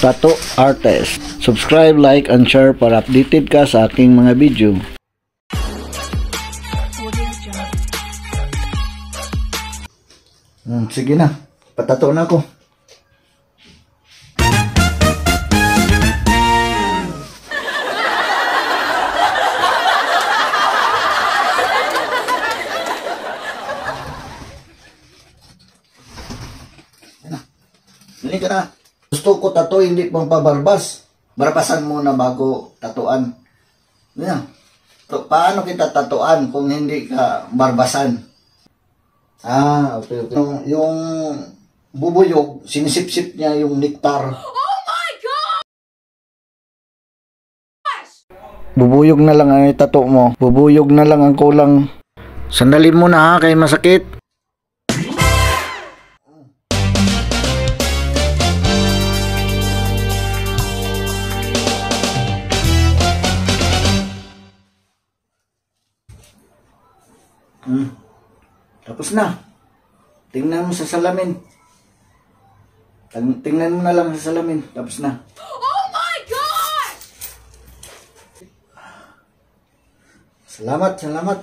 Tattoo Artist. Subscribe, like, and share para updated ka sa aking mga video. Sige na, patato na ako. Hindi ka na. Gusto ko tato, hindi pang pabarbas. Barbasan muna bago tatuan. Yan. Paano kita tatuan kung hindi ka barbasan? Okay. Yung bubuyog, sinisip-sip niya yung nektar. Oh my God! Bubuyog na lang ang itato mo. Bubuyog na lang ang kulang. Sandali muna ha, kay masakit. Tapos na. Tingnan mo sa salamin. Tingnan mo na lang sa salamin. Tapos na. Oh my God! Salamat, salamat.